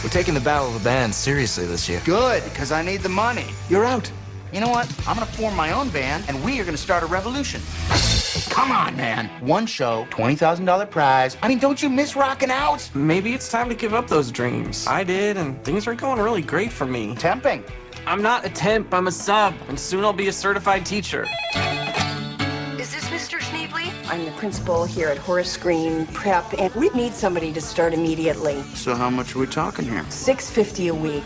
We're taking the Battle of the Bands seriously this year. Good, because I need the money. You're out. You know what? I'm gonna form my own band, and we are gonna start a revolution. Come on, man. One show, $20,000 prize. I mean, don't you miss rocking out? Maybe it's time to give up those dreams. I did, and things are going really great for me. Temping. I'm not a temp, I'm a sub, and soon I'll be a certified teacher. Is this Mr. Schneebly? I'm the principal here at Horace Green Prep, and we need somebody to start immediately. So how much are we talking here? $6.50 a week.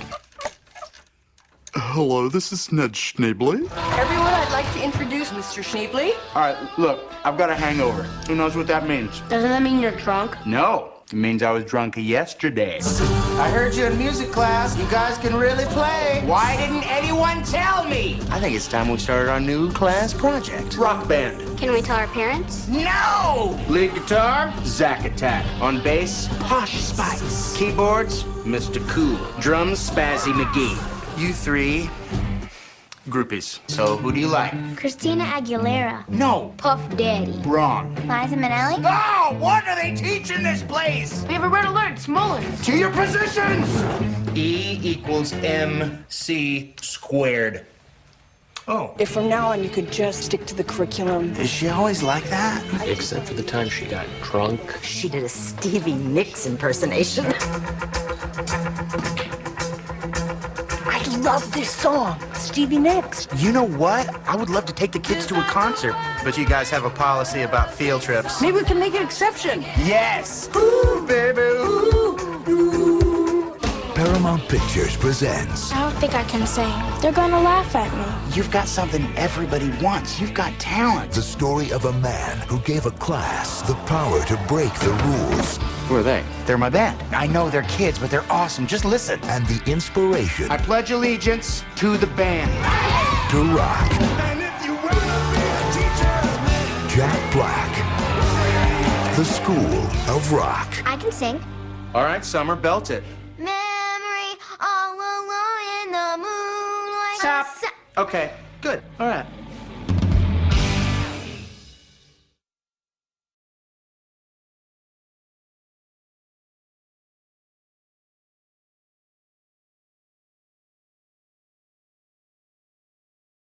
Hello, this is Ned Schneebly. Everyone, I'd like to introduce Mr. Schneebly. All right, look, I've got a hangover. Who knows what that means? Doesn't that mean you're drunk? No, it means I was drunk yesterday. I heard you in music class. You guys can really play. Why didn't anyone tell me? I think it's time we started our new class project. Rock band. Can we tell our parents? No! Lead guitar, Zack Attack. On bass, Posh Spice. Keyboards, Mr. Cool. Drums, Spazzy McGee. You three, groupies. So who do you like? Christina Aguilera. No. Puff Daddy. Wrong. Liza Minnelli. Oh, what do they teach in this place? We have a red alert. It's Mullen. To your positions! E equals MC squared. Oh. If from now on you could just stick to the curriculum. Is she always like that? Except for the time she got drunk. She did a Stevie Nicks impersonation. I love this song, Stevie Nicks. You know what? I would love to take the kids to a concert. But you guys have a policy about field trips. Maybe we can make an exception. Yes! Ooh, baby, ooh, ooh. Paramount Pictures presents. I don't think I can sing. They're going to laugh at me. You've got something everybody wants. You've got talent. The story of a man who gave a class the power to break the rules. Who are they? They're my band. I know they're kids, but they're awesome. Just listen. And the inspiration I pledge allegiance to the band. to rock. Jack Black. The School of Rock. I can sing. All right, Summer, belt it. Memory all alone in the moonlight. Stop. Okay, good. All right.